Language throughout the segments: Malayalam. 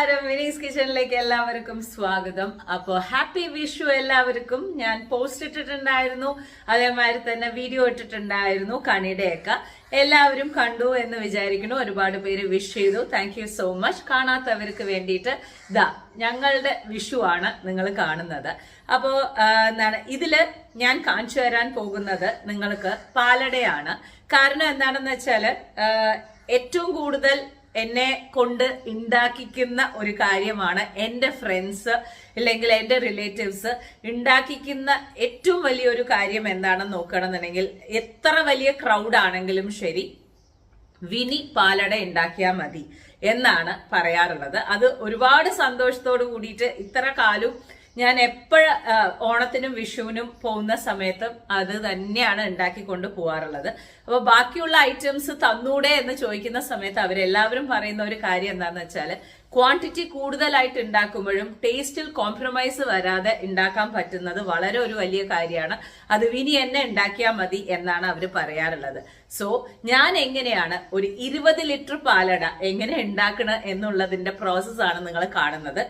നമസ്കാരം, വിനീസ് കിച്ചണിലേക്ക് എല്ലാവർക്കും സ്വാഗതം. അപ്പോൾ ഹാപ്പി വിഷു എല്ലാവർക്കും. ഞാൻ പോസ്റ്റ് ഇട്ടിട്ടുണ്ടായിരുന്നു, അതേമാതിരി തന്നെ വീഡിയോ ഇട്ടിട്ടുണ്ടായിരുന്നു. കണിയുടെയൊക്കെ എല്ലാവരും കണ്ടു എന്ന് വിചാരിക്കുന്നു. ഒരുപാട് പേര് വിഷ് ചെയ്തു. Thank you so much. കാണാത്തവർക്ക് വേണ്ടിയിട്ട് ഞങ്ങളുടെ വിഷു ആണ് നിങ്ങൾ കാണുന്നത്. അപ്പോൾ എന്താണ് ഇതില് ഞാൻ കാണിച്ചു തരാൻ പോകുന്നത് നിങ്ങൾക്ക് പാലടയാണ്. കാരണം എന്താണെന്ന് വെച്ചാല് ഏറ്റവും കൂടുതൽ എന്നെ കൊണ്ട് ഉണ്ടാക്കിക്കുന്ന ഒരു കാര്യമാണ് എൻ്റെ ഫ്രണ്ട്സ് അല്ലെങ്കിൽ എൻ്റെ റിലേറ്റീവ്സ് ഉണ്ടാക്കിക്കുന്ന ഏറ്റവും വലിയൊരു കാര്യം എന്താണെന്ന് നോക്കണമെന്നുണ്ടെങ്കിൽ എത്ര വലിയ ക്രൗഡ് ആണെങ്കിലും ശരി വിനി പാലട ഉണ്ടാക്കിയാൽ മതി എന്നാണ് പറയാറുള്ളത്. അത് ഒരുപാട് സന്തോഷത്തോട് കൂടിയിട്ട് ഇത്ര കാലം ഞാൻ ഓണത്തിനും വിഷുവിനും പോകുന്ന സമയത്തും അത് തന്നെയാണ് ഉണ്ടാക്കിക്കൊണ്ട് പോകാറുള്ളത്. അപ്പൊ ബാക്കിയുള്ള ഐറ്റംസ് തന്നൂടെ എന്ന് ചോദിക്കുന്ന സമയത്ത് അവരെല്ലാവരും പറയുന്ന ഒരു കാര്യം എന്താന്ന് വെച്ചാല് ക്വാണ്ടിറ്റി കൂടുതലായിട്ട് ഉണ്ടാക്കുമ്പോഴും ടേസ്റ്റിൽ കോംപ്രമൈസ് വരാതെ ഉണ്ടാക്കാൻ പറ്റുന്നത് വളരെ ഒരു വലിയ കാര്യമാണ്. അത് വിനി എന്നെ ഉണ്ടാക്കിയാൽ മതി എന്നാണ് അവർ പറയാറുള്ളത്. സോ ഞാൻ എങ്ങനെയാണ് ഒരു 20 ലിറ്റർ പാലട എങ്ങനെ ഉണ്ടാക്കണം എന്നുള്ളതിന്റെ പ്രോസസ്സാണ് നിങ്ങൾ കാണുന്നത്.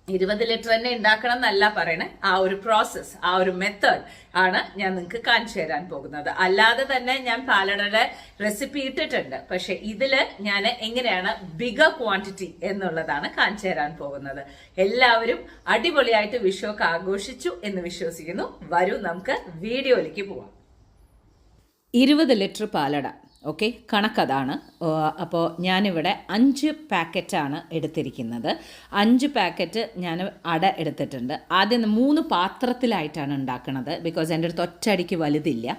20 ലിറ്റർ തന്നെ ഉണ്ടാക്കണം എന്നല്ല പറയണേ, ആ ഒരു പ്രോസസ്, ആ ഒരു മെത്തേഡ് ആണ് ഞാൻ നിങ്ങൾക്ക് കാണിച്ചു തരാൻ പോകുന്നത്. അല്ലാതെ തന്നെ ഞാൻ പാലടയുടെ റെസിപ്പി ഇട്ടിട്ടുണ്ട്. പക്ഷെ ഇതില് ഞാൻ എങ്ങനെയാണ് ബിഗർ ക്വാണ്ടിറ്റി എന്നുള്ളതാണ് കാണിച്ചു തരാൻ പോകുന്നത്. എല്ലാവരും അടിപൊളിയായിട്ട് വിഷുവൊക്കെ ആഘോഷിച്ചു എന്ന് വിശ്വസിക്കുന്നു. വരൂ നമുക്ക് വീഡിയോയിലേക്ക് പോവാം. 20 ലിറ്റർ പാലട, ഓക്കെ, കണക്കതാണ്. അപ്പോൾ ഞാനിവിടെ 5 പാക്കറ്റാണ് എടുത്തിരിക്കുന്നത്. 5 പാക്കറ്റ് ഞാൻ അട എടുത്തിട്ടുണ്ട്. ആദ്യം 3 പാത്രത്തിലായിട്ടാണ് ഉണ്ടാക്കുന്നത്, ബിക്കോസ് എൻ്റെ അടുത്ത് ഒറ്റയടിക്ക് വലുതില്ല.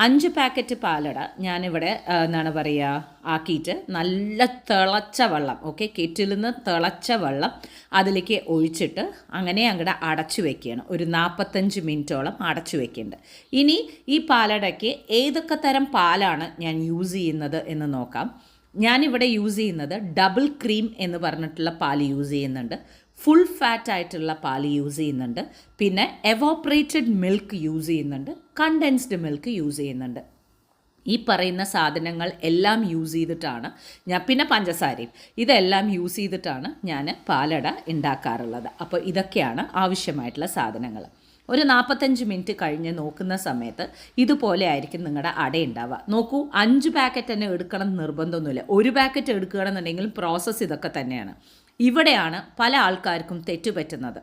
5 പാക്കറ്റ് പാലട ഞാനിവിടെ എന്താണ് പറയുക ആക്കിയിട്ട് നല്ല തിളച്ച വെള്ളം, ഓക്കെ, കെറ്റിൽ നിന്ന് തിളച്ച വെള്ളം അതിലേക്ക് ഒഴിച്ചിട്ട് അങ്ങനെ അങ്ങോട്ട് അടച്ചു വെക്കുകയാണ്. ഒരു 45 മിനിറ്റോളം അടച്ചു വെക്കുന്നുണ്ട്. ഇനി ഈ പാലടയ്ക്ക് ഏതൊക്കെ തരം പാലാണ് ഞാൻ യൂസ് ചെയ്യുന്നത് എന്ന് നോക്കാം. ഞാനിവിടെ യൂസ് ചെയ്യുന്നത് ഡബിൾ ക്രീം എന്ന് പറഞ്ഞിട്ടുള്ള പാൽ യൂസ് ചെയ്യുന്നുണ്ട്. ഫുൾ ഫാറ്റ് ആയിട്ടുള്ള പാല് യൂസ് ചെയ്യുന്നുണ്ട്. പിന്നെ എവോപ്പറേറ്റഡ് മിൽക്ക് യൂസ് ചെയ്യുന്നുണ്ട്. കണ്ടൻസ്ഡ് മിൽക്ക് യൂസ് ചെയ്യുന്നുണ്ട്. ഈ പറയുന്ന സാധനങ്ങൾ എല്ലാം യൂസ് ചെയ്തിട്ടാണ് പിന്നെ പഞ്ചസാരയും ഇതെല്ലാം യൂസ് ചെയ്തിട്ടാണ് ഞാൻ പാലട ഉണ്ടാക്കാറുള്ളത്. അപ്പോൾ ഇതൊക്കെയാണ് ആവശ്യമായിട്ടുള്ള സാധനങ്ങൾ. ഒരു 45 മിനിറ്റ് കഴിഞ്ഞ് നോക്കുന്ന സമയത്ത് ഇതുപോലെ ആയിരിക്കും നിങ്ങളുടെ അട ഉണ്ടാവുക. നോക്കൂ, 5 പാക്കറ്റ് തന്നെ എടുക്കണം നിർബന്ധമൊന്നുമില്ല. 1 പാക്കറ്റ് എടുക്കുകയാണെന്നുണ്ടെങ്കിലും പ്രോസസ്സ് ഇതൊക്കെ തന്നെയാണ്. ഇവിടെയാണ് പല ആൾക്കാർക്കും തെറ്റുപറ്റുന്നത്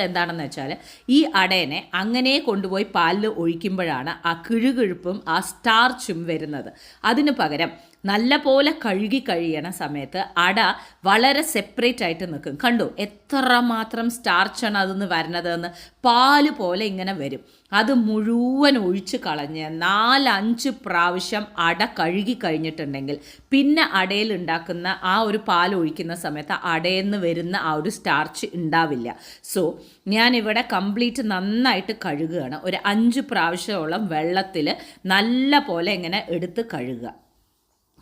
എന്താണെന്ന് വെച്ചാൽ ഈ അടേനെ അങ്ങനെ കൊണ്ടുപോയി പാലിൽ ഒഴിക്കുമ്പോഴാണ് ആ കിഴുകിഴുപ്പും ആ സ്റ്റാർച്ചും വരുന്നത്. അതിന് പകരം നല്ല പോലെ കഴുകി കഴിയണ സമയത്ത് അട വളരെ സെപ്പറേറ്റ് ആയിട്ട് നിൽക്കും. കണ്ടു എത്രമാത്രം സ്റ്റാർച്ചാണ് അതൊന്ന് വരണതെന്ന്. പാല് പോലെ ഇങ്ങനെ വരും. അത് മുഴുവൻ ഒഴിച്ച് കളഞ്ഞ് 4-5 പ്രാവശ്യം അട കഴുകി കഴിഞ്ഞിട്ടുണ്ടെങ്കിൽ പിന്നെ അടയിൽ ഉണ്ടാക്കുന്ന ആ ഒരു പാൽ ഒഴിക്കുന്ന സമയത്ത് അടയിൽ നിന്ന് വരുന്ന ആ ഒരു സ്റ്റാർച്ച് ഉണ്ടാവില്ല. സോ ഞാനിവിടെ കംപ്ലീറ്റ് നന്നായിട്ട് കഴുകുകയാണ്. ഒരു 5 പ്രാവശ്യത്തോളം വെള്ളത്തിൽ നല്ല പോലെ ഇങ്ങനെ എടുത്ത്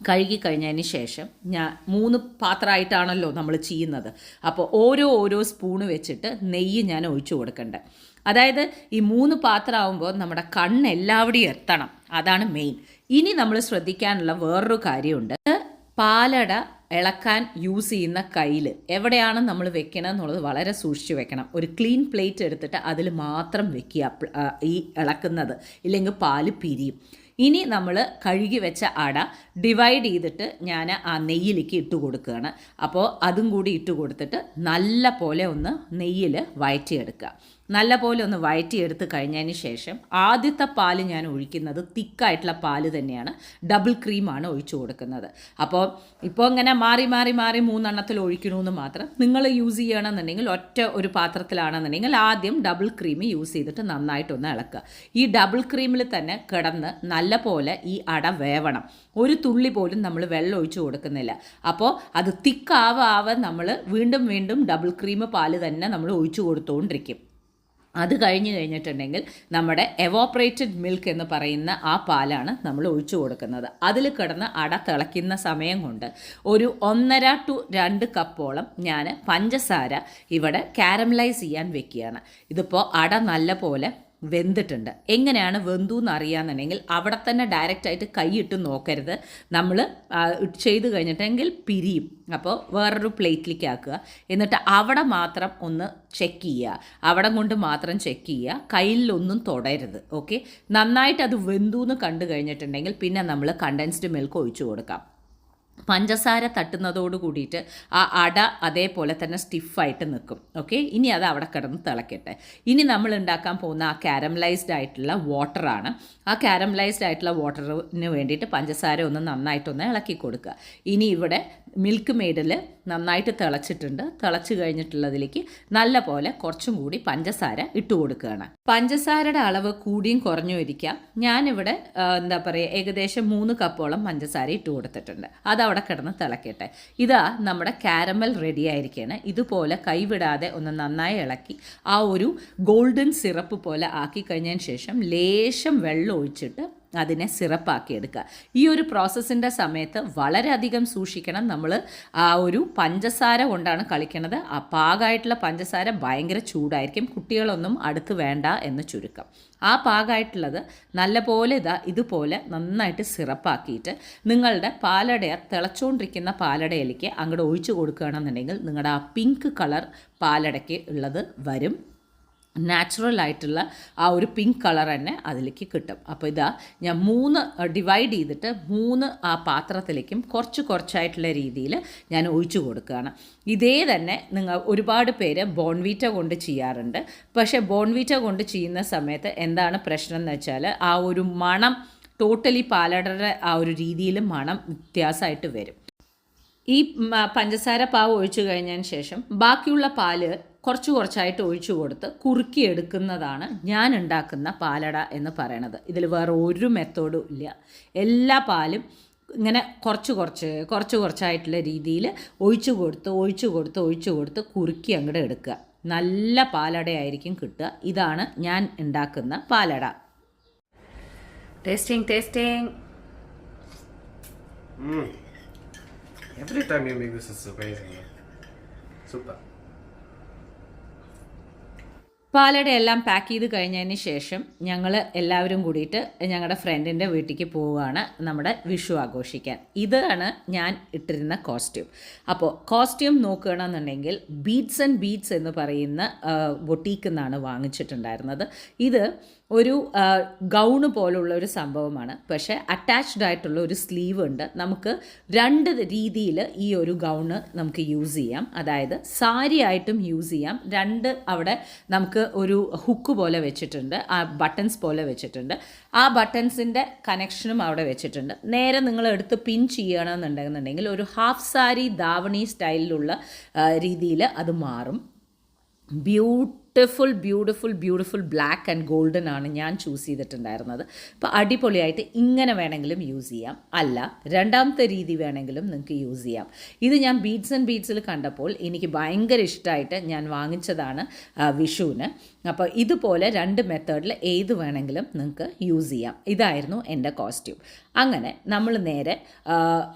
കഴുകി കഴിഞ്ഞതിന് ശേഷം ഞാൻ 3 പാത്രമായിട്ടാണല്ലോ നമ്മൾ ചെയ്യുന്നത്. അപ്പോൾ ഓരോ സ്പൂണ് വെച്ചിട്ട് നെയ്യ് ഞാൻ ഒഴിച്ചു കൊടുക്കണ്ടേ. അതായത് ഈ 3 പാത്രമാകുമ്പോൾ നമ്മുടെ കണ്ണ് എല്ലാവിടെയും എത്തണം. അതാണ് മെയിൻ. ഇനി നമ്മൾ ശ്രദ്ധിക്കാനുള്ള വേറൊരു കാര്യമുണ്ട്. പാലട ഇളക്കാൻ യൂസ് ചെയ്യുന്ന കയ്യിൽ എവിടെയാണ് നമ്മൾ വെക്കണം എന്നുള്ളത് വളരെ സൂക്ഷിച്ച് വെക്കണം. ഒരു ക്ലീൻ പ്ലേറ്റ് എടുത്തിട്ട് അതിൽ മാത്രം വെക്കുക ഈ ഇളക്കുന്നത്, ഇല്ലെങ്കിൽ പാല് പിരിയും. ഇനി നമ്മൾ കഴുകി വെച്ച അട ഡിവൈഡ് ചെയ്തിട്ട് ഞാൻ ആ നെയ്യിലേക്ക് ഇട്ട് കൊടുക്കുകയാണ്. അപ്പോൾ അതും കൂടി ഇട്ട് കൊടുത്തിട്ട് നല്ല പോലെ ഒന്ന് നെയ്യിൽ വഴറ്റിയെടുക്കുക. നല്ല പോലെ ഒന്ന് വഴറ്റിയെടുത്ത് കഴിഞ്ഞതിന് ശേഷം ആദ്യത്തെ പാല് ഞാൻ ഒഴിക്കുന്നത് തിക്കായിട്ടുള്ള പാല് തന്നെയാണ്. ഡബിൾ ക്രീമാണ് ഒഴിച്ചു കൊടുക്കുന്നത്. അപ്പോൾ ഇങ്ങനെ മാറി 3 എണ്ണത്തിൽ ഒഴിക്കണമെന്ന് മാത്രം. നിങ്ങൾ യൂസ് ചെയ്യണമെന്നുണ്ടെങ്കിൽ ഒരു പാത്രത്തിലാണെന്നുണ്ടെങ്കിൽ ആദ്യം ഡബിൾ ക്രീം യൂസ് ചെയ്തിട്ട് നന്നായിട്ടൊന്ന് ഇളക്കുക. ഈ ഡബിൾ ക്രീമിൽ തന്നെ കിടന്ന് നല്ല പോലെ ഈ അട വേവണം. ഒരു തുള്ളി പോലും നമ്മൾ വെള്ളം ഒഴിച്ചു കൊടുക്കുന്നില്ല. അപ്പോൾ അത് തിക്കാവാതെ നമ്മൾ വീണ്ടും ഡബിൾ ക്രീം പാല് തന്നെ നമ്മൾ ഒഴിച്ചു കൊടുത്തുകൊണ്ടിരിക്കും. അത് കഴിഞ്ഞിട്ടുണ്ടെങ്കിൽ നമ്മുടെ എവോപ്പറേറ്റഡ് മിൽക്ക് എന്ന് പറയുന്ന ആ പാലാണ് നമ്മൾ ഒഴിച്ചു കൊടുക്കുന്നത്. അതിൽ കിടന്ന് അട തിളയ്ക്കുന്ന സമയം കൊണ്ട് ഒരു 1.5 to 2 കപ്പോളം ഞാൻ പഞ്ചസാര ഇവിടെ കാരമലൈസ് ചെയ്യാൻ വെക്കുകയാണ്. ഇതിപ്പോൾ അട നല്ല പോലെ വെന്തിട്ടുണ്ട്. എങ്ങനെയാണ് വെന്തു എന്ന് അറിയാമെന്നുണ്ടെങ്കിൽ അവിടെ തന്നെ ഡയറക്റ്റായിട്ട് കൈയിട്ട് നോക്കരുത്. നമ്മൾ ചെയ്ത് കഴിഞ്ഞിട്ടെങ്കിൽ പിരിയും. അപ്പോൾ വേറൊരു പ്ലേറ്റിലേക്ക് ആക്കുക. എന്നിട്ട് അവിടെ മാത്രം ഒന്ന് ചെക്ക് ചെയ്യുക. അവിടെ കൊണ്ട് മാത്രം ചെക്ക് ചെയ്യുക. കയ്യിലൊന്നും തൊടരുത്. ഓക്കെ, നന്നായിട്ട് അത് വെന്തു എന്ന് കണ്ടു കഴിഞ്ഞിട്ടുണ്ടെങ്കിൽ പിന്നെ നമ്മൾ കണ്ടൻസ്ഡ് മിൽക്ക് ഒഴിച്ചു കൊടുക്കാം. പഞ്ചസാര തട്ടുന്നതോട് കൂടിയിട്ട് ആ അട അതേപോലെ തന്നെ സ്റ്റിഫായിട്ട് നിൽക്കും. ഓക്കെ, ഇനി അത് അവിടെ കിടന്ന് തിളക്കട്ടെ. ഇനി നമ്മൾ ഉണ്ടാക്കാൻ പോകുന്ന ആ കാരമലൈസ്ഡ് ആയിട്ടുള്ള വാട്ടറാണ്. ആ കാരമലൈസ്ഡ് ആയിട്ടുള്ള വാട്ടറിന് വേണ്ടിയിട്ട് പഞ്ചസാര ഒന്ന് നന്നായിട്ടൊന്ന് ഇളക്കി കൊടുക്കുക. ഇനി ഇവിടെ മിൽക്ക് മെയ്ഡിൽ നന്നായിട്ട് തിളച്ചിട്ടുണ്ട്. തിളച്ച് കഴിഞ്ഞിട്ടുള്ളതിലേക്ക് നല്ല പോലെ കുറച്ചും കൂടി പഞ്ചസാര ഇട്ട് കൊടുക്കുകയാണ്. പഞ്ചസാരയുടെ അളവ് കൂടിയും കുറഞ്ഞും ഇരിക്കാം. ഞാനിവിടെ എന്താ പറയുക, ഏകദേശം 3 കപ്പോളം പഞ്ചസാര ഇട്ട് കൊടുത്തിട്ടുണ്ട്. അതവിടെ കിടന്ന് തിളക്കട്ടെ. ഇതാ നമ്മുടെ കാരമൽ റെഡി ആയിരിക്കുകയാണ്. ഇതുപോലെ കൈവിടാതെ ഒന്ന് നന്നായി ഇളക്കി ആ ഒരു ഗോൾഡൻ സിറപ്പ് പോലെ ആക്കി കഴിഞ്ഞതിന് ശേഷം ലേശം വെള്ളം ഒഴിച്ചിട്ട് അതിനെ സിറപ്പാക്കി എടുക്കുക. ഈ ഒരു പ്രോസസ്സിൻ്റെ സമയത്ത് വളരെയധികം സൂക്ഷിക്കണം. നമ്മൾ ആ ഒരു പഞ്ചസാര കൊണ്ടാണ് കളിക്കുന്നത്. ആ പാകമായിട്ടുള്ള പഞ്ചസാര ഭയങ്കര ചൂടായിരിക്കും. കുട്ടികളൊന്നും അടുത്ത് വേണ്ട എന്ന് ചുരുക്കം. ആ പാകമായിട്ടുള്ളത് നല്ലപോലെ ഇതുപോലെ നന്നായിട്ട് സിറപ്പാക്കിയിട്ട് നിങ്ങളുടെ തിളച്ചുകൊണ്ടിരിക്കുന്ന പാലടയിലേക്ക് അങ്ങോട്ട് ഒഴിച്ചു കൊടുക്കുകയാണെന്നുണ്ടെങ്കിൽ നിങ്ങളുടെ ആ പിങ്ക് കളർ പാലടയ്ക്ക് ഉള്ളത് വരും. നാച്ചുറൽ ആയിട്ടുള്ള ആ ഒരു പിങ്ക് കളർ തന്നെ അതിലേക്ക് കിട്ടും. അപ്പോൾ ഞാൻ 3 ഡിവൈഡ് ചെയ്തിട്ട് 3 ആ പാത്രത്തിലേക്കും കുറച്ചായിട്ടുള്ള രീതിയിൽ ഞാൻ ഒഴിച്ചു കൊടുക്കുകയാണ്. ഇതേ തന്നെ ഒരുപാട് പേര് ബോൺവീറ്റ കൊണ്ട് ചെയ്യാറുണ്ട്. പക്ഷേ ബോൺവീറ്റ കൊണ്ട് ചെയ്യുന്ന സമയത്ത് എന്താണ് പ്രശ്നം എന്ന് വെച്ചാൽ ആ ഒരു മണം ടോട്ടലി പാലടയുടെ ആ ഒരു രീതിയിൽ മണം വ്യത്യാസമായിട്ട് വരും. ഈ പഞ്ചസാര പാവ് ഒഴിച്ചു കഴിഞ്ഞതിന് ശേഷം ബാക്കിയുള്ള പാല് കുറച്ചായിട്ട് ഒഴിച്ചു കൊടുത്ത് കുറുക്കിയെടുക്കുന്നതാണ് ഞാൻ ഉണ്ടാക്കുന്ന പാലട എന്ന് പറയണത്. ഇതിൽ വേറെ ഒരു മെത്തേഡും ഇല്ല. എല്ലാ പാലും ഇങ്ങനെ കുറച്ചായിട്ടുള്ള രീതിയിൽ ഒഴിച്ചു കൊടുത്ത് കുറുക്കി അങ്ങോട്ട് എടുക്കുക. നല്ല പാലടയായിരിക്കും കിട്ടുക. ഇതാണ് ഞാൻ ഉണ്ടാക്കുന്ന palada. Tasting. Every time you make this is amazing. Super. Palada എല്ലാം പാക്ക് ചെയ്ത് കഴിഞ്ഞതിന് ശേഷം ഞങ്ങൾ എല്ലാവരും കൂടിയിട്ട് ഞങ്ങളുടെ ഫ്രണ്ടിൻ്റെ വീട്ടിലേക്ക് പോവുകയാണ് നമ്മുടെ വിഷു ആഘോഷിക്കാൻ. ഇതാണ് ഞാൻ ഇട്ടിരുന്ന കോസ്റ്റ്യൂം. അപ്പോൾ കോസ്റ്റ്യൂം നോക്കുകയാണെന്നുണ്ടെങ്കിൽ ബീഡ്സ് ആൻഡ് ബീഡ്സ് എന്ന് പറയുന്ന ബൊട്ടീക്കിൽ നിന്നാണ് വാങ്ങിച്ചിട്ടുണ്ടായിരുന്നത്. ഇത് ഒരു ഗൗണ് പോലുള്ള ഒരു സംഭവമാണ്. പക്ഷേ അറ്റാച്ച്ഡ് ആയിട്ടുള്ള ഒരു സ്ലീവ് ഉണ്ട്. നമുക്ക് 2 രീതിയിൽ ഈ ഒരു ഗൗണ് നമുക്ക് യൂസ് ചെയ്യാം. അതായത് സാരി ആയിട്ടും യൂസ് ചെയ്യാം. 2 അവിടെ നമുക്ക് ഒരു ഹുക്ക് പോലെ വെച്ചിട്ടുണ്ട്, ആ ബട്ടൺസ് പോലെ വെച്ചിട്ടുണ്ട്. ആ ബട്ടൺസിൻ്റെ കണക്ഷനും അവിടെ വെച്ചിട്ടുണ്ട്. നേരെ നിങ്ങൾ എടുത്ത് പിൻ ചെയ്യണമെന്നുണ്ടെന്നുണ്ടെങ്കിൽ ഒരു ഹാഫ് സാരി ദാവണി സ്റ്റൈലിലുള്ള രീതിയിൽ അത് മാറും. ബ്യൂട്ടിഫുൾ ബ്ലാക്ക് ആൻഡ് ഗോൾഡൻ ആണ് ഞാൻ ചൂസ് ചെയ്തിട്ടുണ്ടായിരുന്നത്. അപ്പോൾ അടിപൊളിയായിട്ട് ഇങ്ങനെ വേണമെങ്കിലും യൂസ് ചെയ്യാം, അല്ല രണ്ടാമത്തെ രീതി വേണമെങ്കിലും നിങ്ങൾക്ക് യൂസ് ചെയ്യാം. ഇത് ഞാൻ ബീഡ്സ് ആൻഡ് ബീഡ്സിൽ കണ്ടപ്പോൾ എനിക്ക് ഭയങ്കര ഇഷ്ടമായിട്ട് ഞാൻ വാങ്ങിച്ചതാണ് വിഷുവിന്. അപ്പോൾ ഇതുപോലെ 2 മെത്തേഡിൽ ഏത് വേണമെങ്കിലും നിങ്ങൾക്ക് യൂസ് ചെയ്യാം. ഇതായിരുന്നു എൻ്റെ കോസ്റ്റ്യൂം. അങ്ങനെ നമ്മൾ നേരെ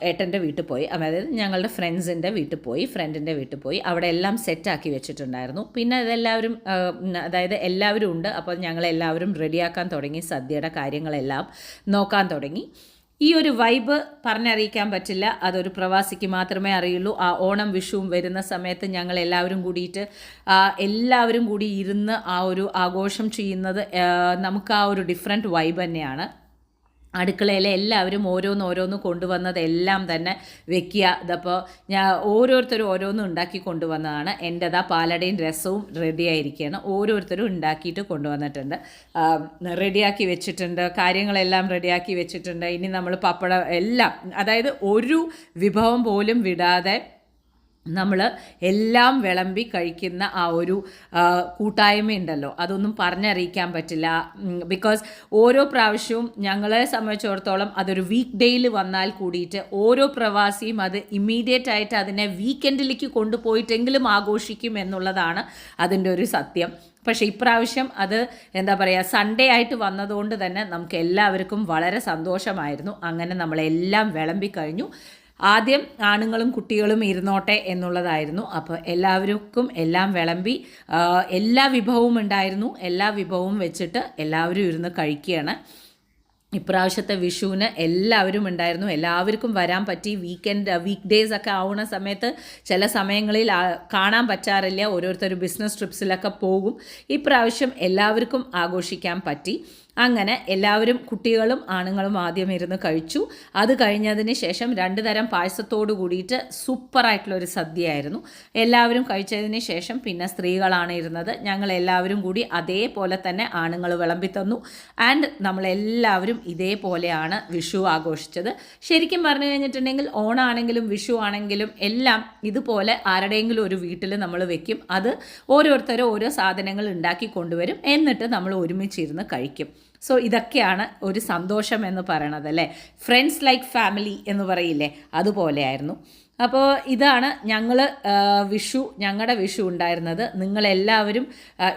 ഏട്ടൻ്റെ വീട്ടിൽ പോയി, അതായത് ഞങ്ങളുടെ ഫ്രണ്ടിൻ്റെ വീട്ടിൽ പോയി അവിടെ എല്ലാം സെറ്റാക്കി വെച്ചിട്ടുണ്ടായിരുന്നു. പിന്നെ അതെല്ലാവരും അതായത് എല്ലാവരും ഉണ്ട്. അപ്പോൾ ഞങ്ങളെല്ലാവരും റെഡിയാക്കാൻ തുടങ്ങി. സദ്യയുടെ കാര്യങ്ങളെല്ലാം നോക്കാൻ തുടങ്ങി. ഈ ഒരു വൈബ് പറഞ്ഞറിയിക്കാൻ പറ്റില്ല. അതൊരു പ്രവാസിക്ക് മാത്രമേ അറിയുള്ളൂ. ആ ഓണം വിഷുവും വരുന്ന സമയത്ത് ഞങ്ങൾ എല്ലാവരും കൂടി ഇരുന്ന് ആ ഒരു ആഘോഷം ചെയ്യുന്നത് നമുക്ക് ആ ഒരു ഡിഫറെൻറ്റ് വൈബ് തന്നെയാണ്. അടുക്കളയിലെ എല്ലാവരും ഓരോന്ന് കൊണ്ടുവന്നതെല്ലാം തന്നെ വെക്കുക. ഇതപ്പോൾ ഞാൻ ഓരോരുത്തരും ഓരോന്നും ഉണ്ടാക്കി കൊണ്ടുവന്നതാണ്. എൻ്റെതാ പാലടയും രസവും റെഡി ആയിരിക്കുകയാണ്. ഓരോരുത്തരും ഉണ്ടാക്കിയിട്ട് കൊണ്ടുവന്നിട്ടുണ്ട്, റെഡിയാക്കി വെച്ചിട്ടുണ്ട്. കാര്യങ്ങളെല്ലാം റെഡിയാക്കി വെച്ചിട്ടുണ്ട്. ഇനി നമ്മൾ പപ്പടം എല്ലാം, അതായത് ഒരു വിഭവം പോലും വിടാതെ നമ്മൾ എല്ലാം വിളമ്പി കഴിക്കുന്ന ആ ഒരു കൂട്ടായ്മയുണ്ടല്ലോ, അതൊന്നും പറഞ്ഞറിയിക്കാൻ പറ്റില്ല. ബിക്കോസ് ഓരോ പ്രാവശ്യവും ഞങ്ങളെ സംബന്ധിച്ചിടത്തോളം അതൊരു വീക്ക് ഡേയിൽ വന്നാൽ കൂടിയിട്ട് ഓരോ പ്രവാസിയും അത് ഇമ്മീഡിയറ്റ് ആയിട്ട് അതിനെ വീക്കെൻഡിലേക്ക് കൊണ്ടുപോയിട്ടെങ്കിലും ആഘോഷിക്കും എന്നുള്ളതാണ് അതിൻ്റെ ഒരു സത്യം. പക്ഷേ ഇപ്രാവശ്യം അത് എന്താ പറയുക, സൺഡേ ആയിട്ട് വന്നതുകൊണ്ട് തന്നെ നമുക്ക് എല്ലാവർക്കും വളരെ സന്തോഷമായിരുന്നു. അങ്ങനെ നമ്മളെല്ലാം വിളമ്പി കഴിഞ്ഞു. ആദ്യം ആണുങ്ങളും കുട്ടികളും ഇരുന്നോട്ടെ എന്നുള്ളതായിരുന്നു. അപ്പോൾ എല്ലാവർക്കും എല്ലാം വിളമ്പി എല്ലാ വിഭവവും ഉണ്ടായിരുന്നു. എല്ലാ വിഭവവും വെച്ചിട്ട് എല്ലാവരും ഇരുന്ന് കഴിക്കുകയാണ്. ഇപ്രാവശ്യത്തെ വിഷുവിന് എല്ലാവരും ഉണ്ടായിരുന്നു. എല്ലാവർക്കും വരാൻ പറ്റി. വീക്ക് ഡേയ്സ് ഒക്കെ ആവുന്ന സമയത്ത് ചില സമയങ്ങളിൽ കാണാൻ പറ്റാറില്ല. ഓരോരുത്തർ ബിസിനസ് ട്രിപ്സിലൊക്കെ പോകും. ഇപ്രാവശ്യം എല്ലാവർക്കും ആഘോഷിക്കാൻ പറ്റി. അങ്ങനെ എല്ലാവരും കുട്ടികളും ആണുങ്ങളും ആദ്യം ഇരുന്ന് കഴിച്ചു. അത് കഴിഞ്ഞതിന് ശേഷം 2 തരം പായസത്തോട് കൂടിയിട്ട് സൂപ്പറായിട്ടുള്ളൊരു സദ്യയായിരുന്നു. എല്ലാവരും കഴിച്ചതിന് ശേഷം പിന്നെ സ്ത്രീകളാണ് ഇരുന്നത്. ഞങ്ങൾ എല്ലാവരും കൂടി അതേപോലെ തന്നെ ആണുങ്ങൾ വിളമ്പി തന്നു. ആൻഡ് നമ്മളെല്ലാവരും ഇതേപോലെയാണ് വിഷു ആഘോഷിച്ചത്. ശരിക്കും പറഞ്ഞു കഴിഞ്ഞിട്ടുണ്ടെങ്കിൽ ഓണാണെങ്കിലും വിഷു ആണെങ്കിലും എല്ലാം ഇതുപോലെ ആരുടെയെങ്കിലും ഒരു വീട്ടിൽ നമ്മൾ വെക്കും. അത് ഓരോരുത്തരും ഓരോ സാധനങ്ങൾ ഉണ്ടാക്കി കൊണ്ടുവരും. എന്നിട്ട് നമ്മൾ ഒരുമിച്ചിരുന്ന് കഴിക്കും. സോ ഇതൊക്കെയാണ് ഒരു സന്തോഷം എന്ന് പറയണത് അല്ലേ. ഫ്രണ്ട്സ് ലൈക്ക് ഫാമിലി എന്ന് പറയില്ലേ, അതുപോലെയായിരുന്നു. അപ്പോൾ ഇതാണ് ഞങ്ങളുടെ വിഷു ഉണ്ടായിരുന്നത്. നിങ്ങളെല്ലാവരും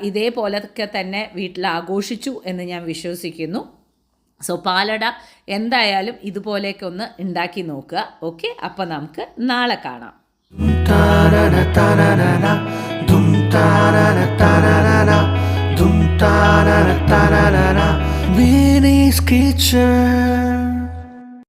ഇതേപോലൊക്കെ തന്നെ വീട്ടിൽ ആഘോഷിച്ചു എന്ന് ഞാൻ വിശ്വസിക്കുന്നു. സോ പാലട എന്തായാലും ഇതുപോലെയൊക്കെ ഒന്ന് ഉണ്ടാക്കി നോക്കുക. ഓക്കെ, അപ്പോൾ നമുക്ക് നാളെ കാണാം. Vinny's Kitchen.